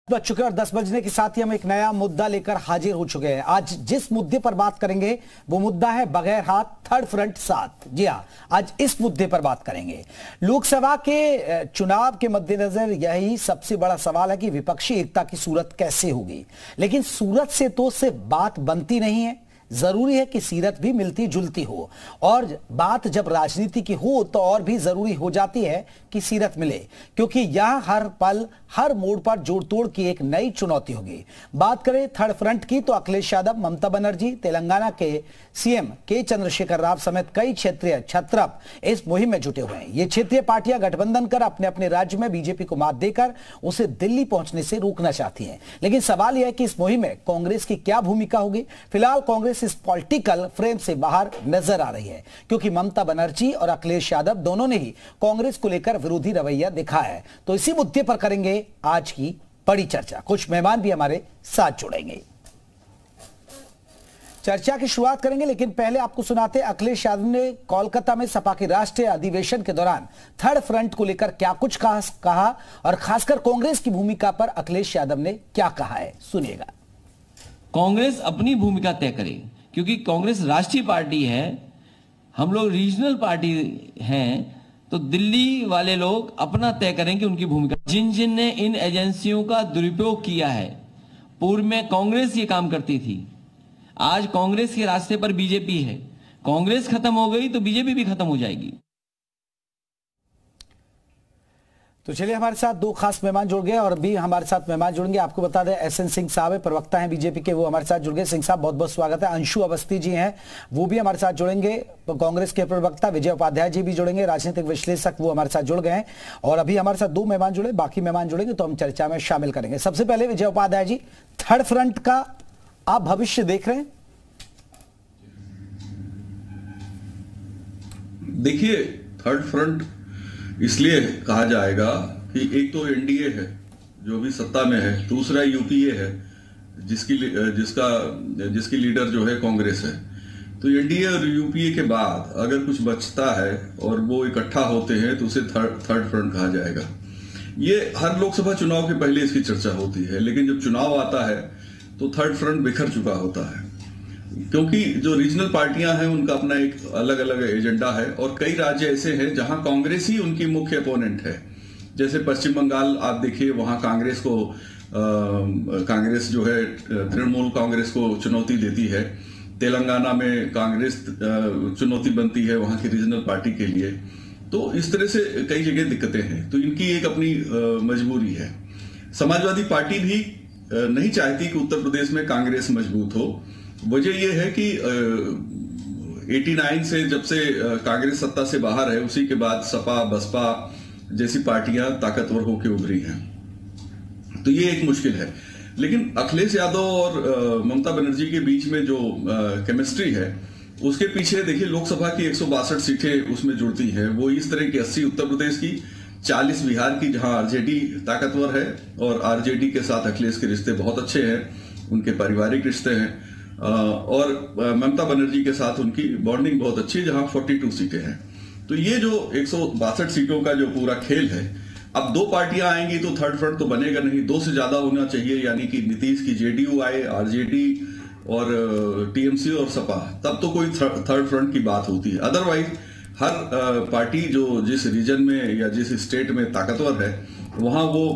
बज चुके और 10 बजने के साथ ही हम एक नया मुद्दा लेकर हाजिर हो चुके हैं। आज जिस मुद्दे पर बात करेंगे वो मुद्दा है बगैर हाथ थर्ड फ्रंट साथ। जी हां, आज इस मुद्दे पर बात करेंगे। लोकसभा के चुनाव के मद्देनजर यही सबसे बड़ा सवाल है कि विपक्षी एकता की सूरत कैसे होगी। लेकिन सूरत से तो सिर्फ बात बनती नहीं है, जरूरी है कि सीरत भी मिलती जुलती हो, और बात जब राजनीति की हो तो और भी जरूरी हो जाती है कि सीरत मिले, क्योंकि यह हर पल हर मोड़ पर जोड़ तोड़ की एक नई चुनौती होगी। बात करें थर्ड फ्रंट की तो अखिलेश यादव, ममता बनर्जी, तेलंगाना के सीएम के चंद्रशेखर राव समेत कई क्षेत्रीय छत्रप इस मुहिम में जुटे हुए हैं। ये क्षेत्रीय पार्टियां गठबंधन कर अपने अपने राज्य में बीजेपी को मात देकर उसे दिल्ली पहुंचने से रोकना चाहती हैं। लेकिन सवाल यह है कि इस मुहिम में कांग्रेस की क्या भूमिका होगी। फिलहाल कांग्रेस इस पॉलिटिकल फ्रेम से बाहर नजर आ रही है, क्योंकि ममता बनर्जी और अखिलेश यादव दोनों ने ही कांग्रेस को लेकर विरोधी रवैया दिखा है। तो इसी मुद्दे पर करेंगे आज की बड़ी चर्चा। कुछ मेहमान भी हमारे साथ जुड़ेंगे, चर्चा की शुरुआत करेंगे। लेकिन पहले आपको सुनाते हैं अखिलेश यादव ने कोलकाता में सपा के राष्ट्रीय अधिवेशन के दौरान थर्ड फ्रंट को लेकर क्या कुछ कहा और खासकर कांग्रेस की भूमिका पर अखिलेश यादव ने क्या कहा है, सुनिएगा। कांग्रेस अपनी भूमिका तय करे, क्योंकि कांग्रेस राष्ट्रीय पार्टी है, हम लोग रीजनल पार्टी हैं, तो दिल्ली वाले लोग अपना तय करेंगे उनकी भूमिका। जिन जिन ने इन एजेंसियों का दुरुपयोग किया है, पूर्व में कांग्रेस ये काम करती थी, आज कांग्रेस के रास्ते पर बीजेपी है। कांग्रेस खत्म हो गई तो बीजेपी भी खत्म हो जाएगी। तो चलिए, हमारे साथ दो खास मेहमान जुड़ गए और भी हमारे साथ मेहमान जुड़ेंगे। आपको बता दें एसएन सिंह साहब है, प्रवक्ता हैं बीजेपी के, वो हमारे साथ जुड़ गए। सिंह साहब बहुत बहुत स्वागत है। अंशु अवस्थी जी हैं, वो भी हमारे साथ जुड़ेंगे। कांग्रेस के प्रवक्ता विजय उपाध्याय जी भी जुड़ेंगे, राजनीतिक विश्लेषक, वो हमारे साथ जुड़ गए हैं। और अभी हमारे साथ दो मेहमान जुड़े, बाकी मेहमान जुड़ेंगे तो हम चर्चा में शामिल करेंगे। सबसे पहले विजय उपाध्याय जी, थर्ड फ्रंट का आप भविष्य देख रहे हैं? देखिए, थर्ड फ्रंट इसलिए कहा जाएगा कि एक तो एनडीए है जो भी सत्ता में है, दूसरा यूपीए है जिसकी लीडर जो है कांग्रेस है। तो एनडीए और यूपीए के बाद अगर कुछ बचता है और वो इकट्ठा होते हैं तो उसे थर्ड फ्रंट कहा जाएगा। ये हर लोकसभा चुनाव के पहले इसकी चर्चा होती है, लेकिन जब चुनाव आता है तो थर्ड फ्रंट बिखर चुका होता है, क्योंकि जो रीजनल पार्टियां हैं उनका अपना एक अलग अलग एजेंडा है, और कई राज्य ऐसे हैं जहां कांग्रेस ही उनकी मुख्य अपोनेंट है। जैसे पश्चिम बंगाल आप देखिए, वहां कांग्रेस जो है तृणमूल कांग्रेस को चुनौती देती है। तेलंगाना में कांग्रेस चुनौती बनती है वहां की रीजनल पार्टी के लिए। तो इस तरह से कई जगह दिक्कतें हैं, तो इनकी एक अपनी मजबूरी है। समाजवादी पार्टी भी नहीं चाहती कि उत्तर प्रदेश में कांग्रेस मजबूत हो। वजह यह है कि 89 से जब से कांग्रेस सत्ता से बाहर है, उसी के बाद सपा बसपा जैसी पार्टियां ताकतवर होकर उभरी हैं, तो ये एक मुश्किल है। लेकिन अखिलेश यादव और ममता बनर्जी के बीच में जो केमिस्ट्री है, उसके पीछे देखिए लोकसभा की 162 सीटें उसमें जुड़ती हैं। वो इस तरह की 80 उत्तर प्रदेश की, 40 बिहार की, जहां आरजेडी ताकतवर है, और आरजेडी के साथ अखिलेश के रिश्ते बहुत अच्छे हैं, उनके पारिवारिक रिश्ते हैं, और ममता बनर्जी के साथ उनकी बॉन्डिंग बहुत अच्छी है, जहां 42 सीटें हैं। तो ये जो 162 सीटों का जो पूरा खेल है, अब दो पार्टियां आएंगी तो थर्ड फ्रंट तो बनेगा नहीं, दो से ज्यादा होना चाहिए, यानी कि नीतीश की जेडीयू आए, आरजेडी और टीएमसी और सपा, तब तो कोई थर्ड फ्रंट की बात होती है। अदरवाइज हर पार्टी जो जिस रीजन में या जिस स्टेट में ताकतवर है, वहां वो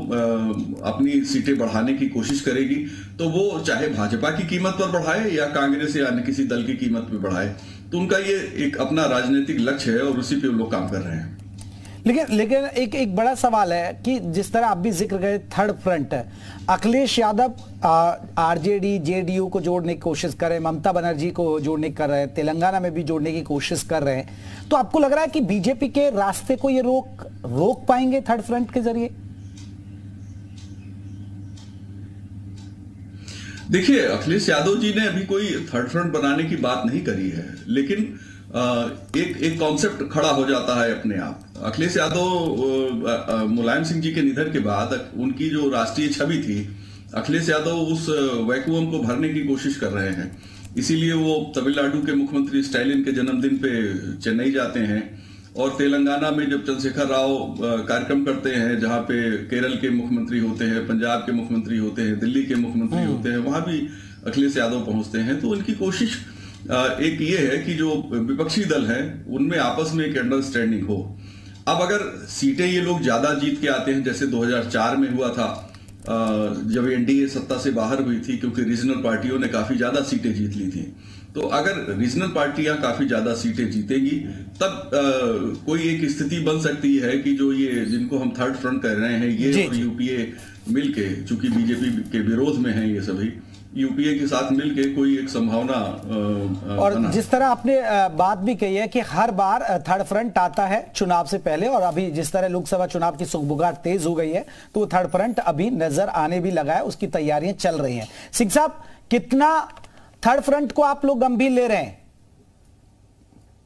अपनी सीटें बढ़ाने की कोशिश करेगी, तो वो चाहे भाजपा की कीमत पर बढ़ाए या कांग्रेस या अन्य किसी दल की कीमत पर बढ़ाए, तो उनका ये एक अपना राजनीतिक लक्ष्य है और उसी पे वो लोग काम कर रहे हैं। लेकिन एक बड़ा सवाल है कि जिस तरह आप भी जिक्र करें third front, Akhilesh Yadav RJD JDU को जोड़ने की कोशिश कर रहे हैं, ममता बनर्जी को जोड़ने की कर रहे हैं, तेलंगाना में भी जोड़ने की कोशिश कर रहे हैं, तो आपको लग रहा है कि बीजेपी के रास्ते को ये रोक पाएंगे थर्ड फ्रंट के जरिए? देखिए, अखिलेश यादव जी ने अभी कोई थर्ड फ्रंट बनाने की बात नहीं करी है, लेकिन एक कॉन्सेप्ट खड़ा हो जाता है अपने आप। अखिलेश यादव मुलायम सिंह जी के निधन के बाद उनकी जो राष्ट्रीय छवि थी, अखिलेश यादव उस वैक्यूम को भरने की कोशिश कर रहे हैं। इसीलिए वो तमिलनाडु के मुख्यमंत्री स्टालिन के जन्मदिन पे चेन्नई जाते हैं और तेलंगाना में जब चंद्रशेखर राव कार्यक्रम करते हैं, जहां पे केरल के मुख्यमंत्री होते हैं, पंजाब के मुख्यमंत्री होते हैं, दिल्ली के मुख्यमंत्री होते हैं, वहां भी अखिलेश यादव पहुंचते हैं। तो उनकी कोशिश एक ये है कि जो विपक्षी दल है उनमें आपस में एक अंडरस्टैंडिंग हो। अब अगर सीटें ये लोग ज्यादा जीत के आते हैं, जैसे 2004 में हुआ था जब एनडीए सत्ता से बाहर हुई थी, क्योंकि रीजनल पार्टियों ने काफी ज्यादा सीटें जीत ली थी, तो अगर रीजनल पार्टियां काफी ज्यादा सीटें जीतेगी तब कोई एक स्थिति बन सकती है कि जो ये जिनको हम थर्ड फ्रंट कर रहे हैं, ये और यूपीए मिलके, चूंकि बीजेपी के विरोध में हैं ये सभी, यूपीए के साथ मिलके कोई एक संभावना और जिस तरह आपने बात भी कही है कि हर बार थर्ड फ्रंट आता है चुनाव से पहले, और अभी जिस तरह लोकसभा चुनाव की सुगबुगाहट तेज हो गई है तो वो थर्ड फ्रंट अभी नजर आने भी लगा है, उसकी तैयारियां चल रही हैं। सिंह साहब, कितना थर्ड फ्रंट को आप लोग गंभीर ले रहे हैं?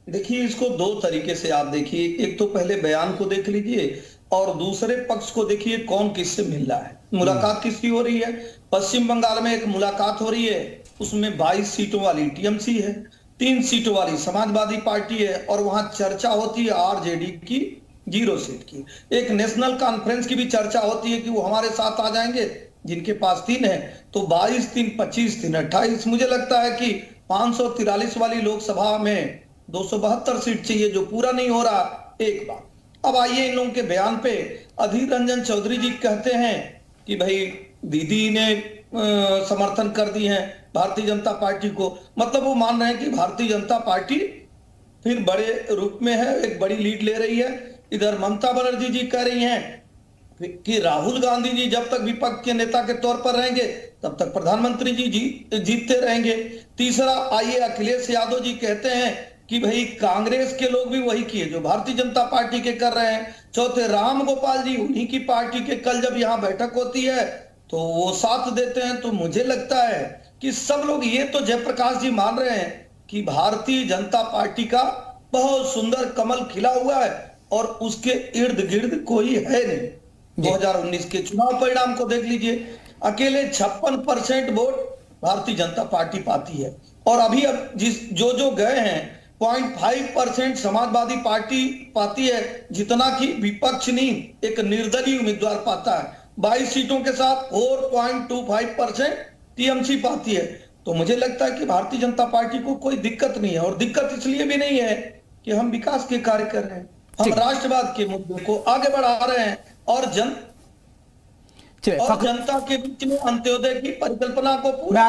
देखिए, इसको दो तरीके से आप देखिए। एक तो पहले बयान को देख लीजिए और दूसरे पक्ष को देखिए कौन किससे मिल रहा है, मुलाकात किसकी हो रही है। पश्चिम बंगाल में एक मुलाकात हो रही है, उसमें 22 सीटों वाली टीएमसी है, 3 सीटों वाली समाजवादी पार्टी है, और वहां चर्चा होती है आरजेडी की 0 सीट की। एक नेशनल कॉन्फ्रेंस की भी चर्चा होती है कि वो हमारे साथ आ जाएंगे, जिनके पास 3 है। तो 22, 3, 25, 3, 28। मुझे लगता है कि 543 वाली लोकसभा में 272 सीट चाहिए, जो पूरा नहीं हो रहा। एक बात। अब आइए इन लोगों के बयान पे। अधीर रंजन चौधरी जी कहते हैं कि भाई दीदी ने समर्थन कर दी है भारतीय जनता पार्टी को, मतलब वो मान रहे हैं कि भारतीय जनता पार्टी फिर बड़े रूप में है, एक बड़ी लीड ले रही है। इधर ममता बनर्जी जी कह रही हैं कि राहुल गांधी जी जब तक विपक्ष के नेता के तौर पर रहेंगे तब तक प्रधानमंत्री जी जीतते रहेंगे। तीसरा, आइए अखिलेश यादव जी कहते हैं कि भाई कांग्रेस के लोग भी वही किए जो भारतीय जनता पार्टी के कर रहे हैं। चौथे, राम गोपाल जी उन्हीं की पार्टी के कल जब यहाँ बैठक होती है तो वो साथ देते हैं। तो मुझे लगता है कि सब लोग, ये तो जयप्रकाश जी मान रहे हैं कि भारतीय जनता पार्टी का बहुत सुंदर कमल खिला हुआ है और उसके इर्द गिर्द कोई है नहीं। 2019 के चुनाव परिणाम को देख लीजिए, अकेले 56% वोट भारतीय जनता पार्टी पाती है, और अभी अब जो गए हैं 0.5% समाजवादी पार्टी पाती है, जितना कि विपक्ष नहीं एक निर्दलीय उम्मीदवार पाता है। 22 सीटों के साथ 4.25% टीएमसी पाती है। तो मुझे लगता है कि भारतीय जनता पार्टी को कोई दिक्कत नहीं है, और दिक्कत इसलिए भी नहीं है कि हम विकास के कार्य कर रहे हैं, हम राष्ट्रवाद के मुद्दों को आगे बढ़ा रहे हैं, और जनता के बीच में अंत्योदय की परिकल्पना को पूरा